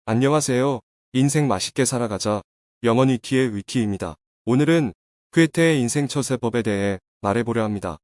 안녕하세요. 인생 맛있게 살아가자. 영원 위키의 위키입니다. 오늘은 괴테의 인생 처세법에 대해 말해보려 합니다.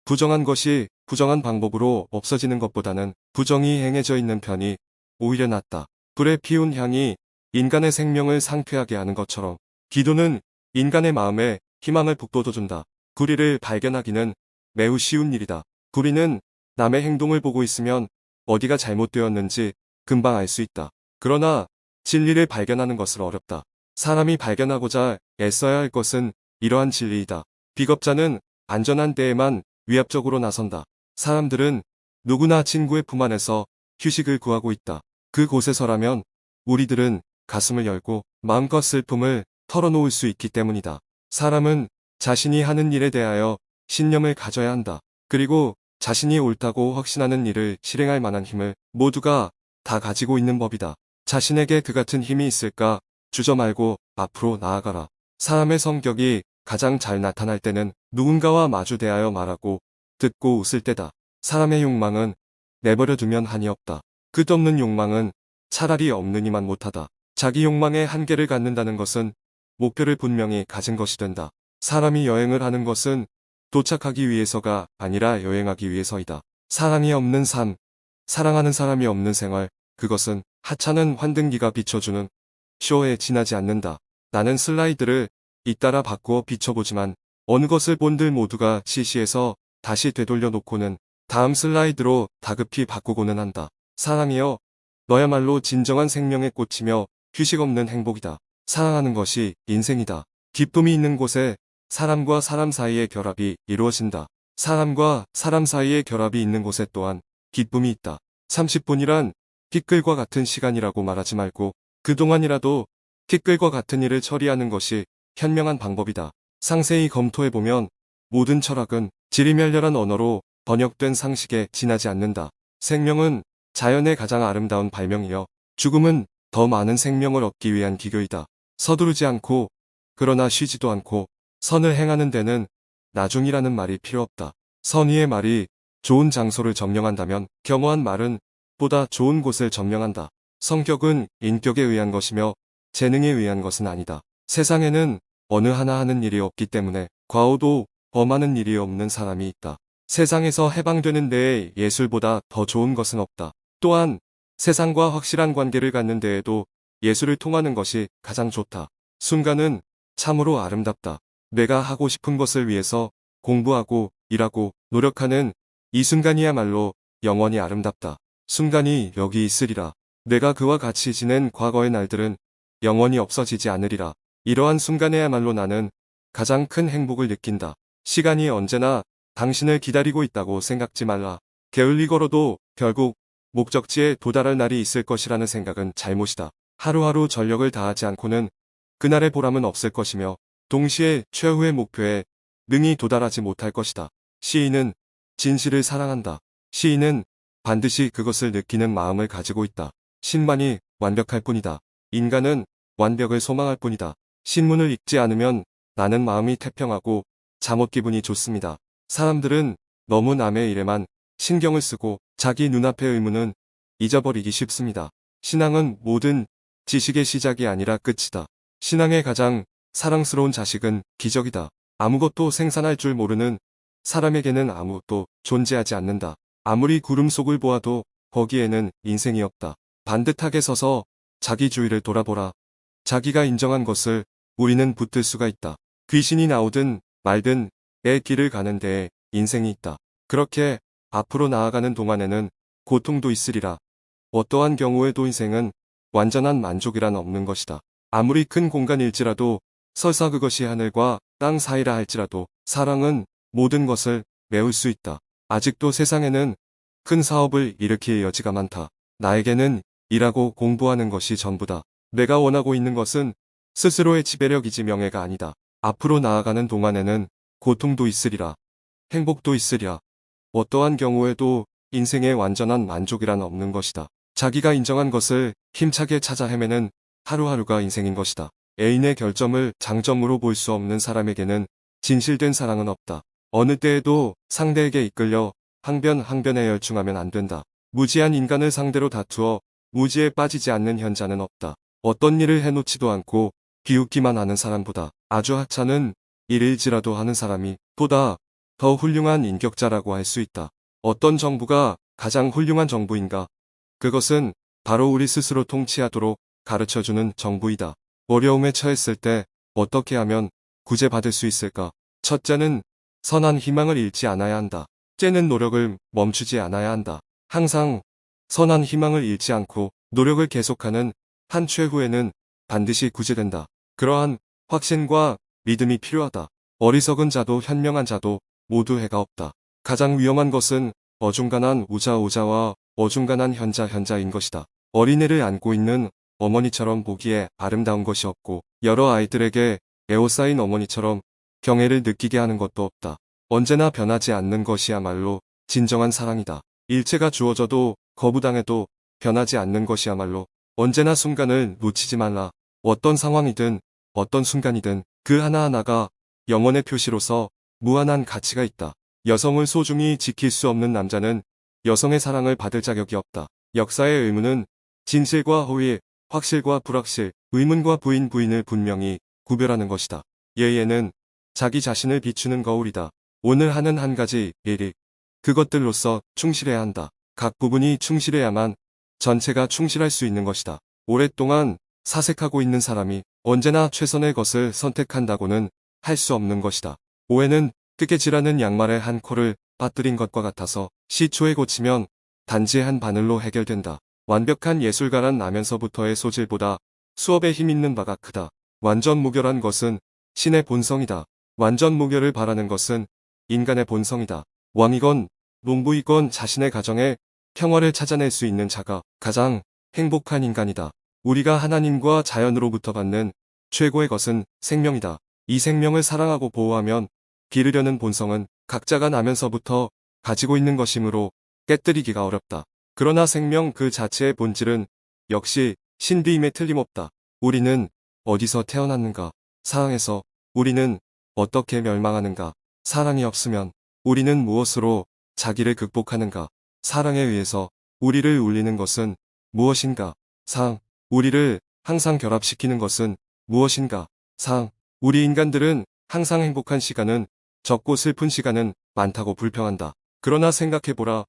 부정한 것이 부정한 방법으로 없어지는 것보다는 부정이 행해져 있는 편이 오히려 낫다. 불에 피운 향이 인간의 생명을 상쾌하게 하는 것처럼 기도는 인간의 마음에 희망을 북돋워준다. 구리를 발견하기는 매우 쉬운 일이다. 구리는 남의 행동을 보고 있으면 어디가 잘못되었는지 금방 알 수 있다. 그러나 진리를 발견하는 것은 어렵다. 사람이 발견하고자 애써야 할 것은 이러한 진리이다. 비겁자는 안전한 때에만 위압적으로 나선다. 사람들은 누구나 친구의 품 안에서 휴식을 구하고 있다. 그곳에서라면 우리들은 가슴을 열고 마음껏 슬픔을 털어놓을 수 있기 때문이다. 사람은 자신이 하는 일에 대하여 신념을 가져야 한다. 그리고 자신이 옳다고 확신하는 일을 실행할 만한 힘을 모두가 다 가지고 있는 법이다. 자신에게 그 같은 힘이 있을까 주저 말고 앞으로 나아가라. 사람의 성격이 가장 잘 나타날 때는 누군가와 마주 대하여 말하고 듣고 웃을 때다. 사람의 욕망은 내버려 두면 한이 없다. 끝없는 욕망은 차라리 없느니만 못하다. 자기 욕망의 한계를 갖는다는 것은 목표를 분명히 가진 것이 된다. 사람이 여행을 하는 것은 도착하기 위해서가 아니라 여행하기 위해서이다. 사랑이 없는 삶, 사랑하는 사람이 없는 생활, 그것은 하찮은 환등기가 비춰주는 쇼에 지나지 않는다. 나는 슬라이드를 잇따라 바꾸어 비춰보지만 어느 것을 본들 모두가 시시해서 다시 되돌려 놓고는 다음 슬라이드로 다급히 바꾸고는 한다. 사랑이여, 너야말로 진정한 생명의 꽃이며 휴식 없는 행복이다. 사랑하는 것이 인생이다. 기쁨이 있는 곳에 사람과 사람 사이의 결합이 이루어진다. 사람과 사람 사이의 결합이 있는 곳에 또한 기쁨이 있다. 30분이란 티끌과 같은 시간이라고 말하지 말고 그동안이라도 티끌과 같은 일을 처리하는 것이 현명한 방법이다. 상세히 검토해보면 모든 철학은 지리멸렬한 언어로 번역된 상식에 지나지 않는다. 생명은 자연의 가장 아름다운 발명이여 죽음은 더 많은 생명을 얻기 위한 기교이다. 서두르지 않고 그러나 쉬지도 않고 선을 행하는 데는 나중이라는 말이 필요 없다. 선의의 말이 좋은 장소를 점령한다면 겸허한 말은 보다 좋은 곳을 점령한다. 성격은 인격에 의한 것이며 재능에 의한 것은 아니다. 세상에는 어느 하나 하는 일이 없기 때문에 과오도 범하는 일이 없는 사람이 있다. 세상에서 해방되는 데에 예술보다 더 좋은 것은 없다. 또한 세상과 확실한 관계를 갖는 데에도 예술을 통하는 것이 가장 좋다. 순간은 참으로 아름답다. 내가 하고 싶은 것을 위해서 공부하고 일하고 노력하는 이 순간이야말로 영원히 아름답다. 순간이 여기 있으리라. 내가 그와 같이 지낸 과거의 날들은 영원히 없어지지 않으리라. 이러한 순간에야말로 나는 가장 큰 행복을 느낀다. 시간이 언제나 당신을 기다리고 있다고 생각지 말라. 게을리 걸어도 결국 목적지에 도달할 날이 있을 것이라는 생각은 잘못이다. 하루하루 전력을 다하지 않고는 그날의 보람은 없을 것이며 동시에 최후의 목표에 능히 도달하지 못할 것이다. 시인은 진실을 사랑한다. 시인은 반드시 그것을 느끼는 마음을 가지고 있다. 신만이 완벽할 뿐이다. 인간은 완벽을 소망할 뿐이다. 신문을 읽지 않으면 나는 마음이 태평하고 잠옷 기분이 좋습니다. 사람들은 너무 남의 일에만 신경을 쓰고 자기 눈앞의 의문은 잊어버리기 쉽습니다. 신앙은 모든 지식의 시작이 아니라 끝이다. 신앙의 가장 사랑스러운 자식은 기적이다. 아무것도 생산할 줄 모르는 사람에게는 아무것도 존재하지 않는다. 아무리 구름 속을 보아도 거기에는 인생이 없다. 반듯하게 서서 자기 주위를 돌아보라. 자기가 인정한 것을 우리는 붙들 수가 있다. 귀신이 나오든 말든 내 길을 가는 데에 인생이 있다. 그렇게 앞으로 나아가는 동안에는 고통도 있으리라. 어떠한 경우에도 인생은 완전한 만족이란 없는 것이다. 아무리 큰 공간일지라도 설사 그것이 하늘과 땅 사이라 할지라도 사랑은 모든 것을 메울 수 있다. 아직도 세상에는 큰 사업을 일으킬 여지가 많다. 나에게는 일하고 공부하는 것이 전부다. 내가 원하고 있는 것은 스스로의 지배력이지 명예가 아니다. 앞으로 나아가는 동안에는 고통도 있으리라. 행복도 있으리라. 어떠한 경우에도 인생의 완전한 만족이란 없는 것이다. 자기가 인정한 것을 힘차게 찾아 헤매는 하루하루가 인생인 것이다. 애인의 결점을 장점으로 볼 수 없는 사람에게는 진실된 사랑은 없다. 어느 때에도 상대에게 이끌려 항변에 열중하면 안 된다. 무지한 인간을 상대로 다투어 무지에 빠지지 않는 현자는 없다. 어떤 일을 해놓지도 않고 비웃기만 하는 사람보다 아주 하찮은 일일지라도 하는 사람이 보다 더 훌륭한 인격자라고 할 수 있다. 어떤 정부가 가장 훌륭한 정부인가? 그것은 바로 우리 스스로 통치하도록 가르쳐주는 정부이다. 어려움에 처했을 때 어떻게 하면 구제받을 수 있을까? 첫째는 선한 희망을 잃지 않아야 한다. 째는 노력을 멈추지 않아야 한다. 항상 선한 희망을 잃지 않고 노력을 계속하는 한 최후에는 반드시 구제된다. 그러한 확신과 믿음이 필요하다. 어리석은 자도 현명한 자도 모두 해가 없다. 가장 위험한 것은 어중간한 우자우자와 어중간한 현자인 것이다. 어린애를 안고 있는 어머니처럼 보기에 아름다운 것이 없고 여러 아이들에게 에워싸인 어머니처럼 경애를 느끼게 하는 것도 없다. 언제나 변하지 않는 것이야말로 진정한 사랑이다. 일체가 주어져도 거부당해도 변하지 않는 것이야말로 언제나 순간을 놓치지 말라. 어떤 상황이든 어떤 순간이든 그 하나하나가 영혼의 표시로서 무한한 가치가 있다. 여성을 소중히 지킬 수 없는 남자는 여성의 사랑을 받을 자격이 없다. 역사의 의무는 진실과 허위, 확실과 불확실, 의문과 부인을 분명히 구별하는 것이다. 예의에는 자기 자신을 비추는 거울이다. 오늘 하는 한 가지 일이 그것들로서 충실해야 한다. 각 부분이 충실해야만 전체가 충실할 수 있는 것이다. 오랫동안 사색하고 있는 사람이 언제나 최선의 것을 선택한다고는 할 수 없는 것이다. 오해는 끄개질하는 양말에 한 코를 빠뜨린 것과 같아서 시초에 고치면 단지 한 바늘로 해결된다. 완벽한 예술가란 나면서부터의 소질보다 수업에 힘있는 바가 크다. 완전 무결한 것은 신의 본성이다. 완전 무결을 바라는 것은 인간의 본성이다. 왕이건 농부이건 자신의 가정에 평화를 찾아낼 수 있는 자가 가장 행복한 인간이다. 우리가 하나님과 자연으로부터 받는 최고의 것은 생명이다. 이 생명을 사랑하고 보호하면 기르려는 본성은 각자가 나면서부터 가지고 있는 것이므로 깨뜨리기가 어렵다. 그러나 생명 그 자체의 본질은 역시 신비임에 틀림없다. 우리는 어디서 태어났는가? 사랑에서. 우리는 어떻게 멸망하는가? 사랑이 없으면. 우리는 무엇으로 자기를 극복하는가? 사랑에 의해서. 우리를 울리는 것은 무엇인가? 사랑. 우리를 항상 결합시키는 것은 무엇인가? 사랑. 우리 인간들은 항상 행복한 시간은 적고 슬픈 시간은 많다고 불평한다. 그러나 생각해보라.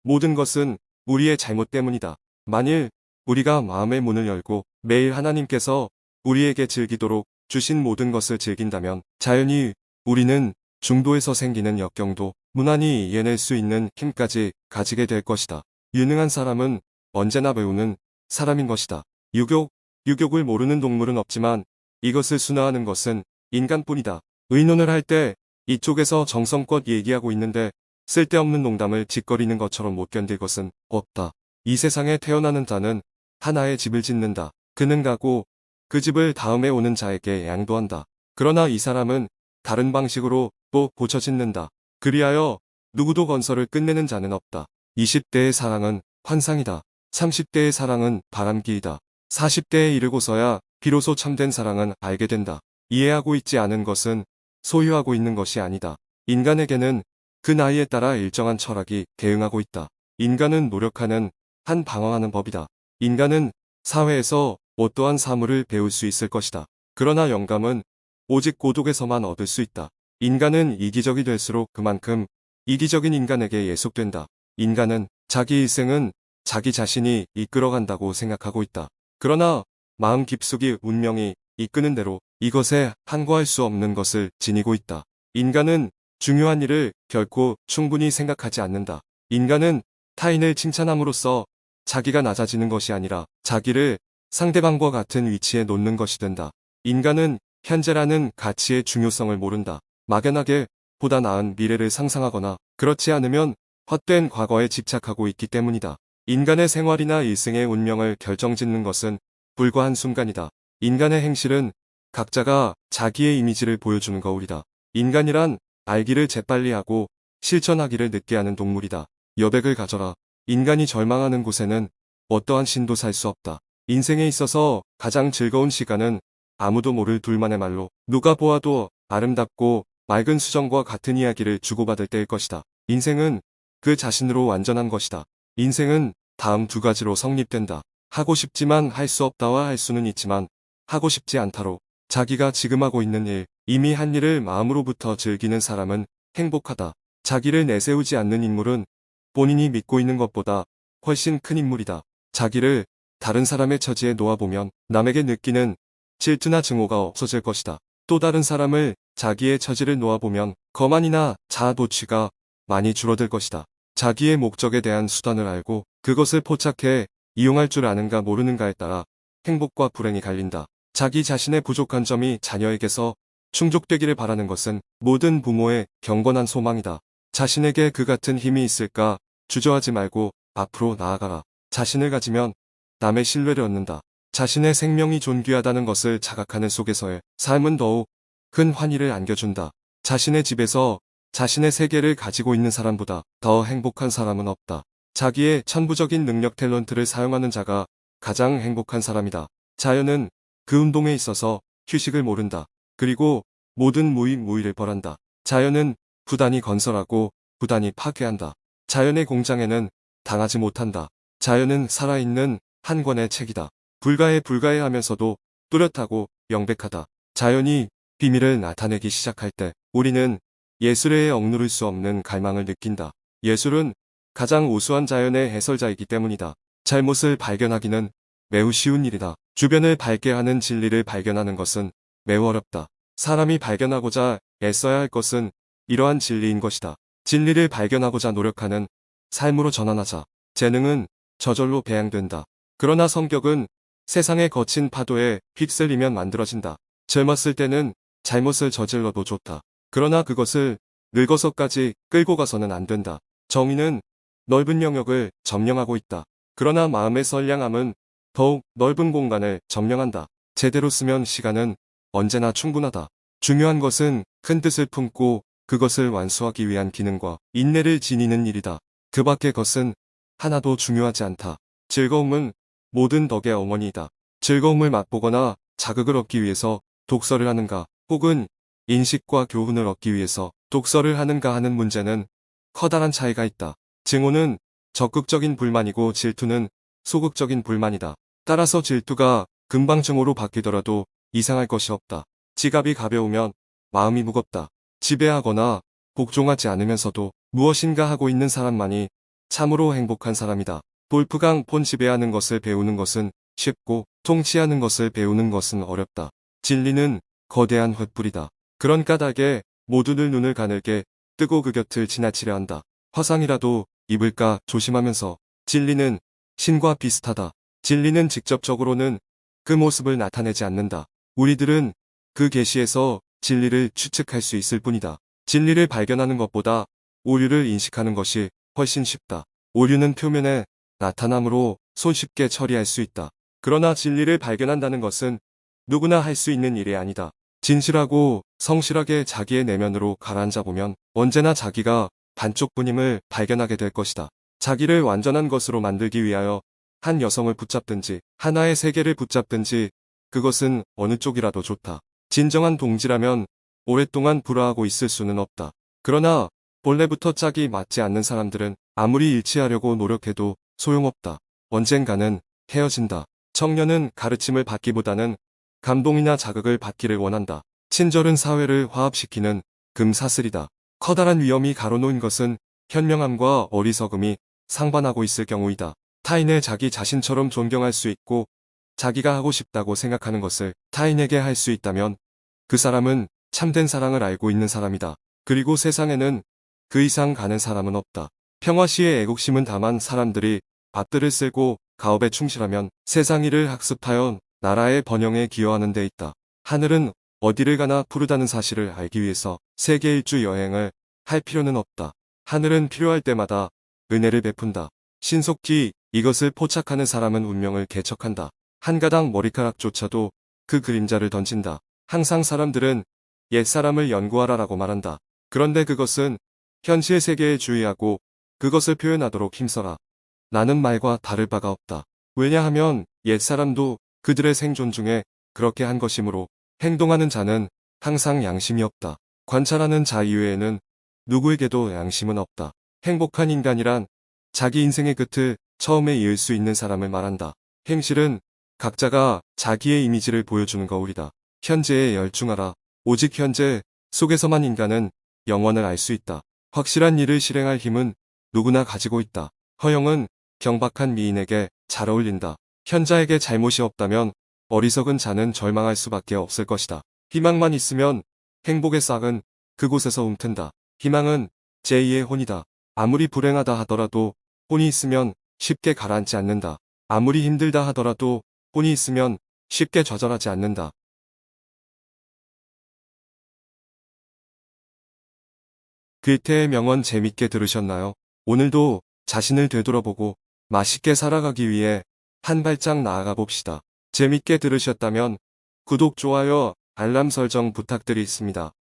모든 것은 우리의 잘못 때문이다. 만일 우리가 마음의 문을 열고 매일 하나님께서 우리에게 즐기도록 주신 모든 것을 즐긴다면 자연히 우리는 중도에서 생기는 역경도 무난히 이겨낼 수 있는 힘까지 가지게 될 것이다. 유능한 사람은 언제나 배우는 사람인 것이다. 유격을 모르는 동물은 없지만 이것을 순화하는 것은 인간뿐이다. 의논을 할 때 이쪽에서 정성껏 얘기하고 있는데 쓸데없는 농담을 짓거리는 것처럼 못 견딜 것은 없다. 이 세상에 태어나는 자는 하나의 집을 짓는다. 그는 가고 그 집을 다음에 오는 자에게 양도한다. 그러나 이 사람은 다른 방식으로 또 고쳐 짓는다. 그리하여 누구도 건설을 끝내는 자는 없다. 20대의 사랑은 환상이다. 30대의 사랑은 바람기이다. 40대에 이르고서야 비로소 참된 사랑은 알게 된다. 이해하고 있지 않은 것은 소유하고 있는 것이 아니다. 인간에게는 그 나이에 따라 일정한 철학이 대응하고 있다. 인간은 노력하는 한 방황하는 법이다. 인간은 사회에서 어떠한 사물을 배울 수 있을 것이다. 그러나 영감은 오직 고독에서만 얻을 수 있다. 인간은 이기적이 될수록 그만큼 이기적인 인간에게 예속된다. 인간은 자기 일생은 자기 자신이 이끌어간다고 생각하고 있다. 그러나 마음 깊숙이 운명이 이끄는 대로 이것에 항거할 수 없는 것을 지니고 있다. 인간은 중요한 일을 결코 충분히 생각하지 않는다. 인간은 타인을 칭찬함으로써 자기가 낮아지는 것이 아니라 자기를 상대방과 같은 위치에 놓는 것이 된다. 인간은 현재라는 가치의 중요성을 모른다. 막연하게 보다 나은 미래를 상상하거나 그렇지 않으면 헛된 과거에 집착하고 있기 때문이다. 인간의 생활이나 일생의 운명을 결정짓는 것은 불과 한순간이다. 인간의 행실은 각자가 자기의 이미지를 보여주는 거울이다. 인간이란 알기를 재빨리 하고 실천하기를 늦게 하는 동물이다. 여백을 가져라. 인간이 절망하는 곳에는 어떠한 신도 살 수 없다. 인생에 있어서 가장 즐거운 시간은 아무도 모를 둘만의 말로 누가 보아도 아름답고 맑은 수정과 같은 이야기를 주고받을 때일 것이다. 인생은 그 자신으로 완전한 것이다. 인생은 다음 두 가지로 성립된다. 하고 싶지만 할 수 없다와 할 수는 있지만 하고 싶지 않다로. 자기가 지금 하고 있는 일, 이미 한 일을 마음으로부터 즐기는 사람은 행복하다. 자기를 내세우지 않는 인물은 본인이 믿고 있는 것보다 훨씬 큰 인물이다. 자기를 다른 사람의 처지에 놓아보면 남에게 느끼는 질투나 증오가 없어질 것이다. 또 다른 사람을 자기의 처지를 놓아보면 거만이나 자아 도취가 많이 줄어들 것이다. 자기의 목적에 대한 수단을 알고 그것을 포착해 이용할 줄 아는가 모르는가에 따라 행복과 불행이 갈린다. 자기 자신의 부족한 점이 자녀에게서 충족되기를 바라는 것은 모든 부모의 경건한 소망이다. 자신에게 그 같은 힘이 있을까 주저하지 말고 앞으로 나아가라. 자신을 가지면 남의 신뢰를 얻는다. 자신의 생명이 존귀하다는 것을 자각하는 속에서의 삶은 더욱 큰 환희를 안겨준다. 자신의 집에서 자신의 세계를 가지고 있는 사람보다 더 행복한 사람은 없다. 자기의 천부적인 능력 탤런트를 사용하는 자가 가장 행복한 사람이다. 자연은 그 운동에 있어서 휴식을 모른다. 그리고 모든 무의를 벌한다. 자연은 부단히 건설하고 부단히 파괴한다. 자연의 공장에는 당하지 못한다. 자연은 살아있는 한 권의 책이다. 불가해하면서도 뚜렷하고 명백하다. 자연이 비밀을 나타내기 시작할 때 우리는 예술에 억누를 수 없는 갈망을 느낀다. 예술은 가장 우수한 자연의 해설자이기 때문이다. 잘못을 발견하기는 매우 쉬운 일이다. 주변을 밝게 하는 진리를 발견하는 것은 매우 어렵다. 사람이 발견하고자 애써야 할 것은 이러한 진리인 것이다. 진리를 발견하고자 노력하는 삶으로 전환하자. 재능은 저절로 배양된다. 그러나 성격은 세상의 거친 파도에 휩쓸리면 만들어진다. 젊었을 때는 잘못을 저질러도 좋다. 그러나 그것을 늙어서까지 끌고 가서는 안 된다. 정의는 넓은 영역을 점령하고 있다. 그러나 마음의 선량함은 더욱 넓은 공간을 점령한다. 제대로 쓰면 시간은 언제나 충분하다. 중요한 것은 큰 뜻을 품고 그것을 완수하기 위한 기능과 인내를 지니는 일이다. 그 밖의 것은 하나도 중요하지 않다. 즐거움은 모든 덕의 어머니이다. 즐거움을 맛보거나 자극을 얻기 위해서 독서를 하는가, 혹은 인식과 교훈을 얻기 위해서 독서를 하는가 하는 문제는 커다란 차이가 있다. 증오는 적극적인 불만이고 질투는 소극적인 불만이다. 따라서 질투가 금방 증오로 바뀌더라도 이상할 것이 없다. 지갑이 가벼우면 마음이 무겁다. 지배하거나 복종하지 않으면서도 무엇인가 하고 있는 사람만이 참으로 행복한 사람이다. 볼프강 폰 지배하는 것을 배우는 것은 쉽고 통치하는 것을 배우는 것은 어렵다. 진리는 거대한 횃불이다. 그런 까닭에 모두들 눈을 가늘게 뜨고 그 곁을 지나치려 한다. 화상이라도 입을까 조심하면서. 진리는 신과 비슷하다. 진리는 직접적으로는 그 모습을 나타내지 않는다. 우리들은 그 계시에서 진리를 추측할 수 있을 뿐이다. 진리를 발견하는 것보다 오류를 인식하는 것이 훨씬 쉽다. 오류는 표면에 나타나므로 손쉽게 처리할 수 있다. 그러나 진리를 발견한다는 것은 누구나 할 수 있는 일이 아니다. 진실하고 성실하게 자기의 내면으로 가라앉아 보면 언제나 자기가 반쪽뿐임을 발견하게 될 것이다. 자기를 완전한 것으로 만들기 위하여 한 여성을 붙잡든지 하나의 세계를 붙잡든지 그것은 어느 쪽이라도 좋다. 진정한 동지라면 오랫동안 불화하고 있을 수는 없다. 그러나 본래부터 짝이 맞지 않는 사람들은 아무리 일치하려고 노력해도 소용없다. 언젠가는 헤어진다. 청년은 가르침을 받기보다는 감동이나 자극을 받기를 원한다. 친절은 사회를 화합시키는 금사슬이다. 커다란 위험이 가로놓은 것은 현명함과 어리석음이 상반하고 있을 경우이다. 타인을 자기 자신처럼 존경할 수 있고 자기가 하고 싶다고 생각하는 것을 타인에게 할 수 있다면 그 사람은 참된 사랑을 알고 있는 사람이다. 그리고 세상에는 그 이상 가는 사람은 없다. 평화시의 애국심은 다만 사람들이 밭들을 쓸고 가업에 충실하면 세상 일을 학습하여 나라의 번영에 기여하는 데 있다. 하늘은 어디를 가나 푸르다는 사실을 알기 위해서 세계 일주 여행을 할 필요는 없다. 하늘은 필요할 때마다 은혜를 베푼다. 신속히 이것을 포착하는 사람은 운명을 개척한다. 한 가닥 머리카락조차도 그 그림자를 던진다. 항상 사람들은 옛사람을 연구하라라고 말한다. 그런데 그것은 현실 세계에 주의하고 그것을 표현하도록 힘써라. 나는 말과 다를 바가 없다. 왜냐하면 옛사람도 그들의 생존 중에 그렇게 한 것이므로 행동하는 자는 항상 양심이 없다. 관찰하는 자 이외에는 누구에게도 양심은 없다. 행복한 인간이란 자기 인생의 끝을 처음에 이을 수 있는 사람을 말한다. 행실은 각자가 자기의 이미지를 보여주는 거울이다. 현재에 열중하라. 오직 현재 속에서만 인간은 영원을 알 수 있다. 확실한 일을 실행할 힘은 누구나 가지고 있다. 허영은 경박한 미인에게 잘 어울린다. 현자에게 잘못이 없다면 어리석은 자는 절망할 수밖에 없을 것이다. 희망만 있으면 행복의 싹은 그곳에서 움튼다. 희망은 제2의 혼이다. 아무리 불행하다 하더라도 혼이 있으면 쉽게 가라앉지 않는다. 아무리 힘들다 하더라도 혼이 있으면 쉽게 좌절하지 않는다. 글태의 명언 재밌게 들으셨나요? 오늘도 자신을 되돌아보고 맛있게 살아가기 위해 한 발짝 나아가 봅시다. 재밌게 들으셨다면 구독, 좋아요, 알람 설정 부탁드리겠습니다.